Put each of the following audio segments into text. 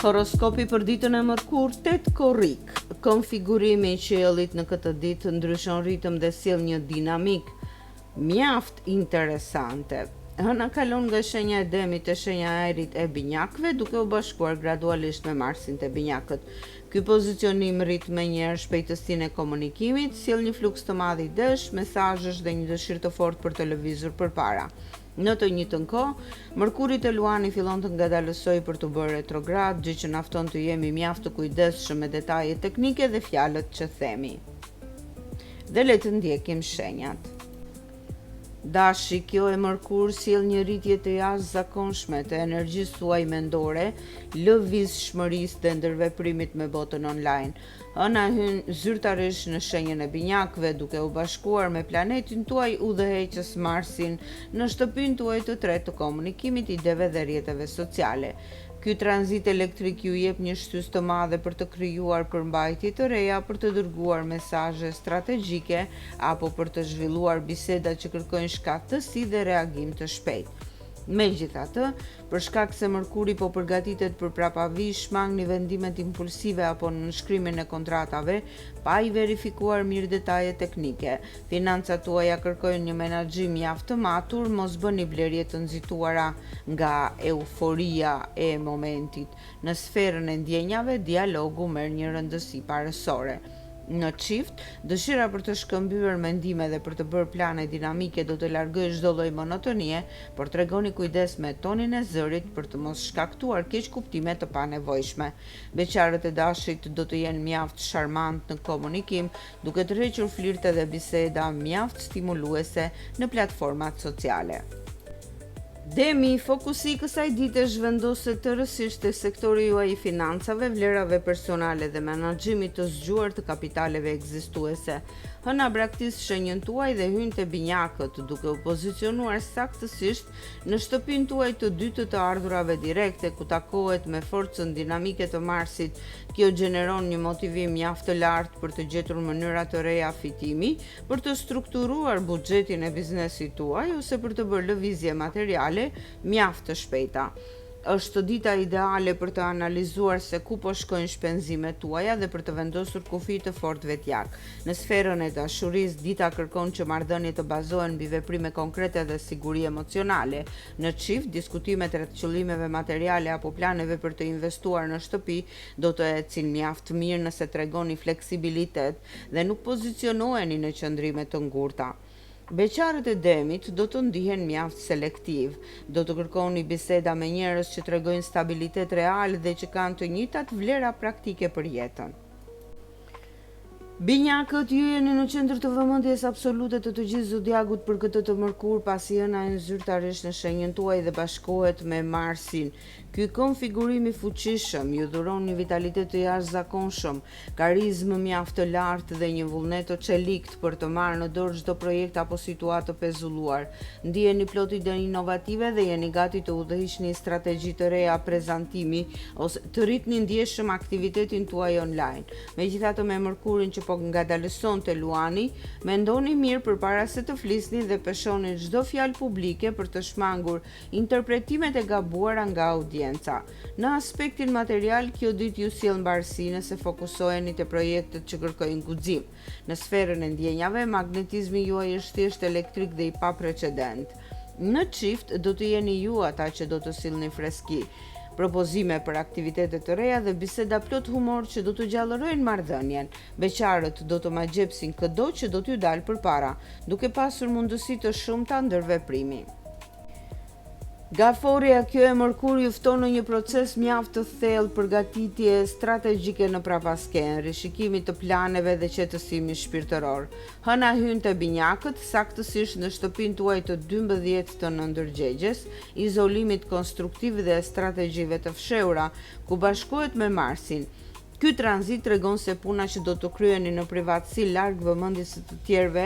Horoskopi për ditën e mërkurë 8 korrik. Konfigurimi i qiellit në këtë ditë ndryshon ritëm dhe sjell një dinamik mjaft interesante. Hëna kalon nga shenja e Demit te shenja e Ajrit e Binjakëve, duke u bashkuar gradualisht me Marsin te Binjakët. Ky pozicionim rrit menjëherë shpejtësinë e komunikimit, sjell një fluks të madh idesh, mesazhesh dhe një dëshirë të fortë për të lëvizur përpara. Në të njëjtën kohë, Mërkuri te Luani fillon të ngadalësojë për të bërë retrograd, gjë që na fton të jemi mjaft të kujdesshëm me detajet teknike dhe fjalët që themi. Dhe le të ndjekim shenjat. Dashi, kjo e Mërkur sjell një rritje të jashtëzakonshme të energjisë tuaj mendore, lëvizshmërisë dhe ndërveprimit me botën online. Hëna hyn zyrtarisht në shenjën e Binjakëve, duke u bashkuar me planetin tuaj udhëheqës Marsin në shtëpinë tuaj të tretë të komunikimit, ideve dhe rrjeteve sociale. Ky tranzit elektrik ju jep një shtysë të madhe për të krijuar përmbajtje të reja, për të dërguar mesazhe strategjike apo për të zhvilluar biseda që kërkojnë shkaktësi dhe reagim të shpejtë. Megjithatë, për shkak se Mërkuri po përgatitet për prapavi, shmangni vendimet impulsive apo në nënshkrimin e kontratave, pa i verifikuar mirë detajet teknike. Financat tuaja kërkojnë një menaxhim mjaft të matur, mos bëni blerje të nxituara nga euforia e momentit. Në sferën e ndjenjave, dialogu merr një rëndësi parësore. Në çift, dëshira për të shkëmbyer mendime dhe për të bërë plane dinamike do të largojë çdo lloj monotonie, por tregoni kujdes me tonin e zërit për të mos shkaktuar keqkuptime të panevojshme. Beqarët e dashit do të jenë mjaft sharmant në komunikim, duke tërhequr flirte dhe biseda mjaft stimuluese në platformat sociale. Demi, fokusi i kësaj dite zhvendoset tërësisht te sektori juaj i financave, vlerave personale dhe menaxhimit të zgjuar të kapitaleve ekzistuese. Hëna braktis shenjën tuaj dhe hyn te Binjakët, duke u pozicionuar saktësisht në shtëpinë tuaj të dytë të ardhurave direkte, ku takohet me forcën dinamike të Marsit. Kjo gjeneron një motivim mjaft të lartë për të gjetur mënyra të reja fitimi, për të strukturuar buxhetin e biznesit tuaj ose për të bërë lëvizje materiale mjaft të shpejta. Është dita ideale për të analizuar se ku po shkojnë shpenzimet tuaja dhe për të vendosur kufi të fortë vetjak. Në sferën e dashurisë, dita kërkon që marrëdhëniet të bazohen mbi veprime konkrete dhe siguri emocionale. Në çift, diskutimet rreth qëllimeve materiale apo planeve për të investuar në shtëpi do të ecin mjaft mirë nëse tregoni fleksibilitet dhe nuk pozicionoheni në qëndrime të ngurta. Beqarët e Demit do të ndihen mjaft selektiv, do të kërkoni biseda me njerëz që tregojnë stabilitet real dhe që kanë të njëjtat vlera praktike për jetën. Binjakët, ju jeni në qendër të vëmendjes absolute të gjithë zodiakut për këtë të Mërkur, pasi jena hyn zyrtarisht në shenjën tuaj dhe bashkohet me Marsin. Ky konfigurim i fuqishëm ju dhuron një vitalitet të jashtëzakonshëm, karizmë mjaft të lartë dhe një vullnet të çelikt për të marrë në dorë çdo projekt apo situatë të pezulluar. Ndiheni plot ide inovative dhe jeni gati të udhëhiqni strategji të reja prezantimi ose të rritni ndjeshëm aktivitetin tuaj online. Megjithatë, me Mërkurin që po ngadalëson te Luani, mendoni mirë përpara se të flisni dhe peshoni çdo fjalë publike për të shmangur interpretimet e gabuara nga audienca. Në aspektin material, kjo ditë ju sjell mbarësi nëse fokusoheni te projektet që kërkojnë guxim. Në sferën e ndjenjave, magnetizmi juaj është thjesht elektrik dhe i paprecedent. Në çift, do të jeni ju ata që do të sillni freski, propozime për aktivitete të reja dhe biseda plot humor që do të gjallërojnë marrëdhënien. Beqarët do të magjepsin çdo që do t'ju dalë përpara, duke pasur mundësi të shumta ndërveprimi. Gaforia, kjo e Mërkur ju fton në një proces mjaft të thellë përgatitje strategjike në prapaskenë, rishikimit të planeve dhe qetësimi shpirtëror. Hëna hyn te Binjakët, saktësisht në shtëpinë tuaj të 12 të nëndërgjegjes, izolimit konstruktiv dhe strategjive të fshehura, ku bashkohet me Marsin. Ky tranzit tregon se puna që do të kryeni në privatësi larg vëmendjes së të tjerëve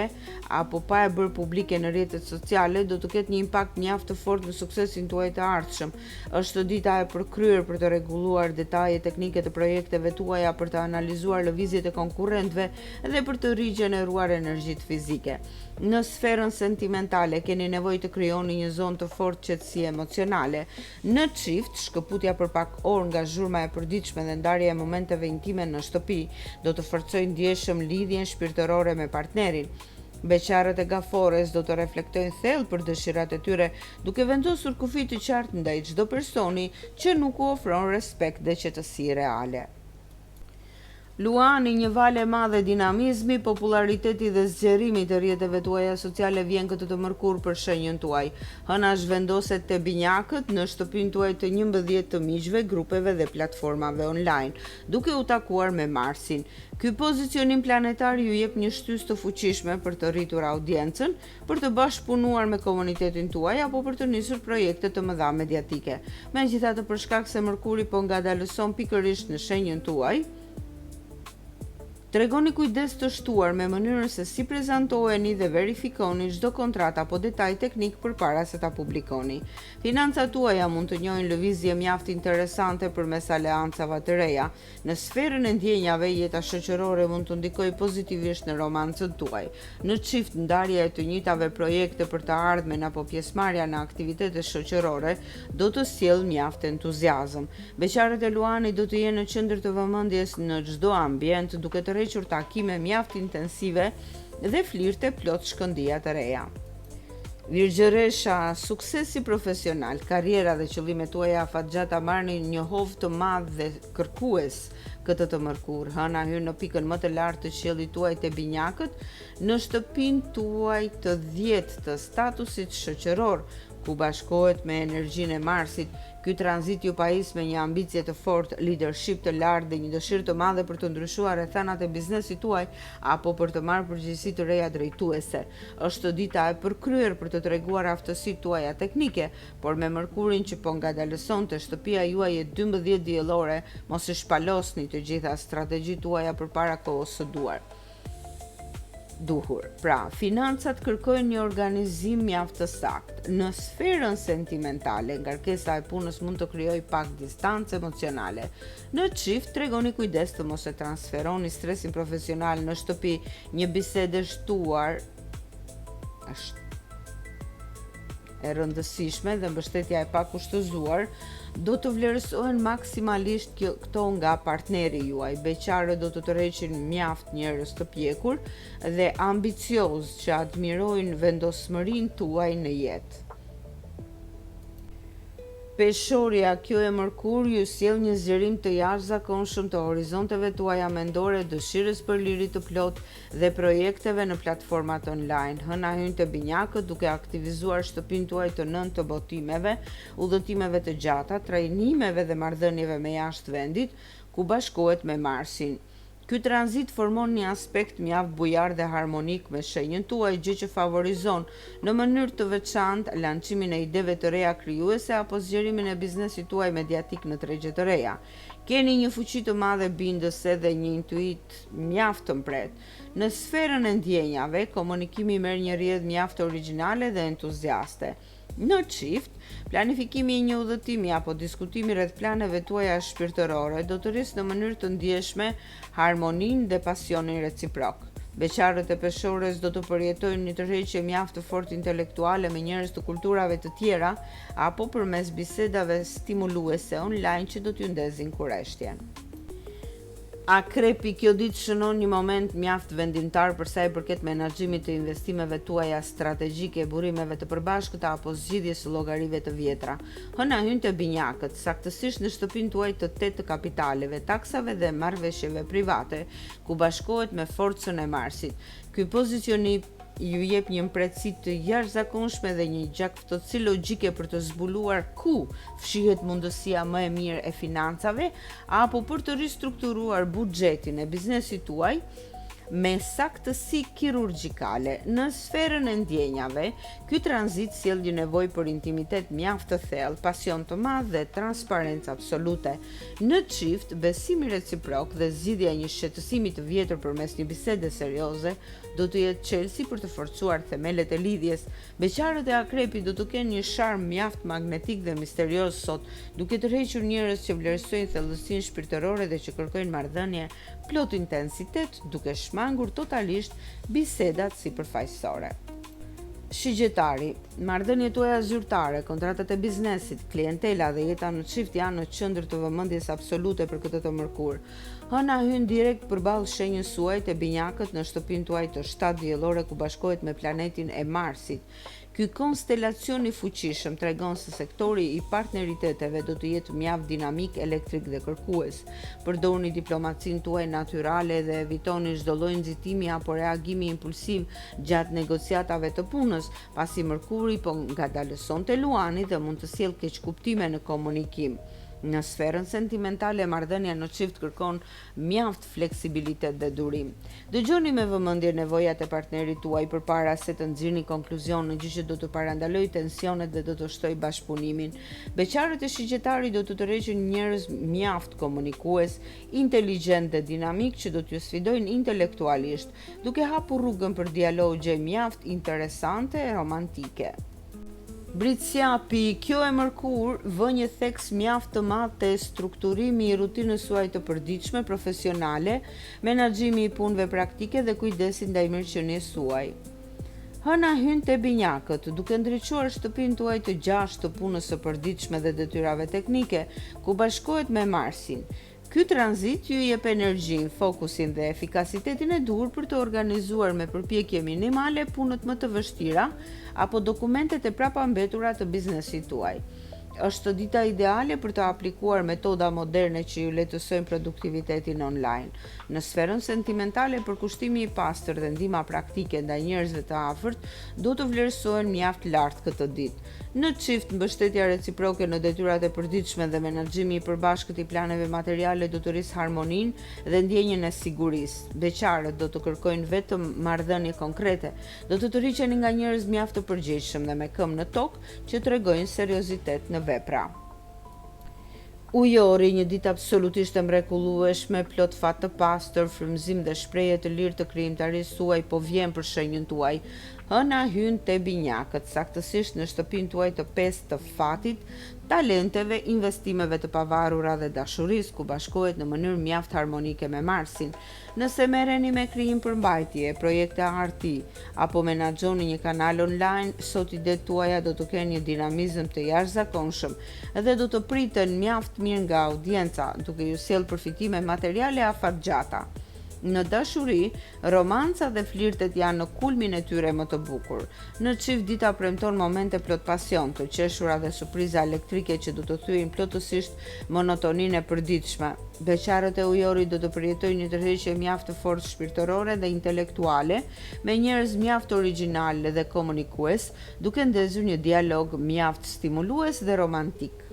apo pa e bërë publike në rrjetet sociale do të ketë një impakt mjaft të fortë në suksesin tuaj të ardhshëm. Është dita e përkryer për të rregulluar detajet teknike të projekteve tuaja, për të analizuar lëvizjet e konkurrentëve dhe për të rigjeneruar energjitë fizike. Në sferën sentimentale keni nevojë të krijoni një zonë të fortë qetësie emocionale. Në çift, shkëputja për pak orë nga zhurma e përditshme dhe ndarja e momenteve intime në shtëpi do të forcojnë ndjeshëm lidhjen shpirtërore me partnerin. Beqarët e gafores do të reflektojnë thellë për dëshirat e tyre, duke vendosur kufi të qartë ndaj çdo personi që nuk u ofron respekt dhe qetësi reale. Luani, një valë e madhe dinamizmi, populariteti dhe zgjerimi të rrjeteve tuaja sociale vjen këtë të mërkur për shenjën tuaj. Hëna zhvendoset te binjakët në shtëpinë tuaj të 11 të miqve, grupeve dhe platformave online, duke u takuar me Marsin. Ky pozicionim planetar ju jep një shtysë të fuqishme për të rritur audiencën, për të bashkëpunuar me komunitetin tuaj apo për të nisur projekte të mëdha mediatike. Megjithatë, për shkak se Mërkuri po ngadalëson pikërisht në shenjën tuaj, tregoni kujdes të shtuar me mënyrën se si prezantoheni dhe verifikoni çdo kontratë apo detaj teknik përpara se ta publikoni. Financat tuaja mund të njohin lëvizje mjaft interesante përmes aleancave të reja. Në sferën e ndjenjave, jeta shoqërore mund të ndikojë pozitivisht në romancën tuaj. Në çift, ndarja e të njëjtave projekte për të ardhmen apo pjesëmarrja në aktivitete shoqërore do të sjellë mjaft entuziazëm. Beqarët e Luanit do të jenë në qendër të vëmendjes në çdo ambient, duke të rrequr takime mjaft intensive dhe flirte plot shkëndija të reja. Virgjëresha, suksesi profesional, karriera dhe qëllimet tuaja afatgjata marrni një hovë të madh dhe kërkues këtë të mërkur. Hëna hyn në pikën më të lartë të qiellit tuaj te binjakët, në shtëpinë tuaj të 10 të statusit shoqëror, ku bashkohet me energjinë e Marsit. Ky tranzit ju pajis me një ambicie të fortë, leadership të lartë dhe një dëshirë të madhe për të ndryshuar rrethanat e biznesit tuaj apo për të marrë përgjegjësi të reja drejtuese. Është dita e përkryer për të treguar aftësitë tuaja teknike, por me Mërkurin që po ngadalëson te shtëpia juaj e 12 diellore, mos i shpalosni të gjitha strategjitë tuaja përpara kohës së duhur. Pra, financat kërkojnë një organizim mjaft të saktë. Në sferën sentimentale, ngarkesa e punës mund të krijojë pak distancë emocionale. Në çift, tregoni kujdes të mos e transferoni stresin profesional në shtëpi. Një bisedë shtuar është e rëndësishme dhe mbështetja e pakushtëzuar do të vlerësohen maksimalisht këto nga partneri juaj. Beqarët do të tërheqin mjaft njerëz të pjekur dhe ambicioz që admirojnë vendosmërinë tuaj në jetë. Peshorja, kjo e Mërkur ju sjell një zgjerim të jashtëzakonshëm të horizonteve tuaja mendore, dëshirës për liri të plot dhe projekteve në platformat online. Hëna hyn te binjakët duke aktivizuar shtëpinë tuaj të nëntë të botimeve, udhëtimeve të gjata, trajnimeve dhe marrëdhënieve me jashtë vendit, ku bashkohet me Marsin. Ky tranzit formon një aspekt mjaft bujar dhe harmonik me shenjën tuaj, gjë që favorizon në mënyrë të veçantë lancimin e ideve të reja krijuese apo zgjerimin e biznesit tuaj mediatik në tregje të reja. Keni një fuqi të madhe bindëse dhe një intuit mjaft të mbret. Në sferën e ndjenjave, komunikimi merr një rrjedhë mjaft origjinale dhe entuziaste. Në çift, planifikimi i një udhëtimi apo diskutimi rreth planeve tuaja shpirtërore do të rrisë në mënyrë të ndjeshme harmoninë dhe pasionin reciprok. Beqarët e peshores do të përjetojnë një tërheqje mjaft të fortë intelektuale me njerëz të kulturave të tjera apo përmes bisedave stimuluese online që do t'ju ndezin kurreshtjen. Akrepi, kjo ditë shënon një moment mjaft vendimtar për sa i përket menaxhimit të investimeve tuaja strategjike, burimeve të përbashkëta apo zgjidhjes së llogarive të vjetra. Hëna hyn te binjakët, saktësisht në shtëpinë tuaj të 8 të kapitaleve, taksave dhe marrëveshjeve private, ku bashkohet me forcën e Marsit. Ky pozicionim ju jep një mbretësi të jashtëzakonshme dhe një gjakftësi logjike për të zbuluar ku fshihet mundësia më e mirë e financave apo për të ristrukturuar buxhetin e biznesit tuaj me saktësi kirurgjikale. Në sferën e ndjenjave, ky tranzit sjell një nevojë për intimitet mjaft të thellë, pasion të madh dhe transparencë absolute. Në çift, besimi reciprok dhe zgjidhja e një shqetësimi të vjetër përmes një bisede serioze do të jetë çelësi për të forcuar themelet e lidhjes. Beqarët e akrepit do të kenë një sharm mjaft magnetik dhe misterioz sot, duke tërhequr njerëz që vlerësojnë thellësinë shpirtërore dhe që kërkojnë marrëdhënie plot intensitet, duke shmangur totalisht bisedat sipërfaqësore. Shigjetari, marrëdhëniet tuaja zyrtare, kontratat e biznesit, klientela dhe jeta në çift janë në qendër të vëmendjes absolute për këtë të mërkur. Hëna hyn direkt përballë shenjës suaj të binjakët në shtëpinë tuaj të 7 diellore ku bashkohet me planetin e Marsit. Ky konstelacion i fuqishëm tregon se sektori i partneriteteve do të jetë mjaft dinamik, elektrik dhe kërkues. Përdorni diplomacinë tuaj natyrale dhe evitoni çdo lloj nxitimi apo reagimi impulsiv gjatë negociatave të punës, pasi Mërkuri po ngadalësonte Luani dhe mund të sjellë keqkuptime në komunikim. Në sferën sentimentale, marrëdhënia në çift kërkon mjaft fleksibilitet dhe durim. Dëgjoni me vëmendje nevojat e partnerit tuaj përpara se të nxirrni konkluzione, gjë që do të parandaloj tensionet dhe do të shtojë bashkëpunimin. Beqarët e shigjetarit do të tërheqin njerëz mjaft komunikues, inteligjent dhe dinamik që do t'ju sfidojnë intelektualisht, duke hapur rrugën për dialogje mjaft interesante e romantike. Britsjapi, kjo e Mërkur vë një theks mjaft të madh te strukturimi i rutinës suaj të përditshme profesionale, menaxhimi i punëve praktike dhe kujdesi ndaj mirëqenies suaj. Hëna hyn te binjakët, duke ndriçuar shtëpinë tuaj të gjashtë të punës së përditshme dhe detyrave teknike, ku bashkohet me Marsin. Ky tranzit ju jep energjinë, fokusin dhe efikasitetin e duhur për të organizuar me përpjekje minimale punët më të vështira apo dokumentet e prapambetura të biznesit tuaj. Është dita ideale për të aplikuar metoda moderne që ju lehtësojnë produktivitetin online. Në sferën sentimentale, përkushtimi i pastër dhe ndihma praktike ndaj njerëzve të afërt do të vlerësohen mjaft lart këtë ditë. Në çift, mbështetja reciproke në detyrat e përditshme dhe menaxhimi i përbashkët i planeve materiale do të rrisë harmoninë dhe ndjenjën e sigurisë. Beqarët do të kërkojnë vetëm marrëdhënie konkrete, do të tërhiqeni nga njerëz mjaft të përgjegjshëm dhe me këmbë në tokë që tregojnë seriozitet në vepra. Ujori, një ditë absolutisht e mrekullueshme, plot fat të pastër, frymëzim dhe shprehje të lirë të krijimtarisë suaj po vjen për shenjën tuaj. Hëna hyn te binjakët, saktësisht në shtëpinë tuaj të pestë të fatit, talenteve, investimeve të pavarura dhe dashurisë, ku bashkohet në mënyrë mjaft harmonike me Marsin. Nëse merreni me krijim përmbajtje, projekte arti apo menaxhoni një kanal online, sot idetë tuaja do të kenë një dinamizëm të jashtëzakonshëm dhe do të priten mjaft mirë nga audienca, duke ju sjellë përfitime materiale afatgjata. Në dashuri, romanca dhe flirtet janë në kulmin e tyre më të bukur. Në çift, dita premton momente plot pasion, të qeshura dhe surpriza elektrike që do të thyejnë plotësisht monotoninë e përditshme. Beqarët e ujorit do të përjetojnë një tërheqje mjaft të fortë shpirtërore dhe intelektuale, me njerëz mjaft origjinal dhe komunikues, duke ndezur një dialog mjaft stimulues dhe romantik.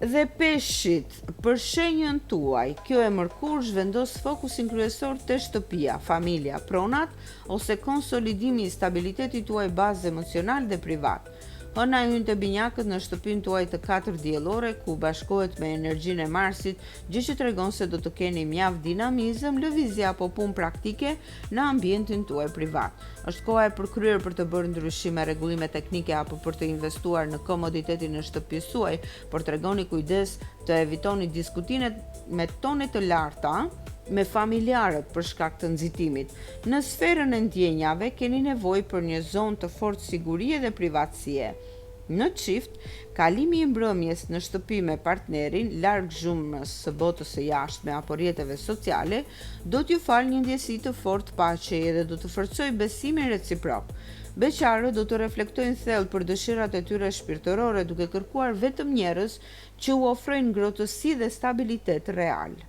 Dhe peshqit, për shenjën tuaj, kjo e Mërkur zhvendos fokusin kryesor te shtëpia, familja, pronat ose konsolidimi i stabilitetit tuaj bazë emocional dhe privat. Hëna hyn te binjakët në shtëpinë tuaj të 4 diellore, ku bashkohet me energjinë e Marsit, gjë që tregon se do të keni mjaft dinamizëm, lëvizje apo punë praktike në ambientin tuaj privat. Është koha e përkryer për të bërë ndryshime, rregullime teknike apo për të investuar në komoditetin e shtëpisë suaj, por tregoni kujdes të evitoni diskutimet me tone të larta me familjarët për shkak të nxitimit. Në sferën e ndjenjave keni nevojë për një zonë të fortë sigurie dhe privatësie. Në çift, kalimi i mbrëmjes në shtëpi me partnerin, larg zhurmës së botës së jashtme apo rrjeteve sociale, do t'ju falë një ndjesi të fortë paqeje dhe do të forcojë besimin reciprok. Beqarët do të reflektojnë thellë për dëshirat e tyre shpirtërore, duke kërkuar vetëm njerëz që u ofrojnë ngrohtësi dhe stabilitet real.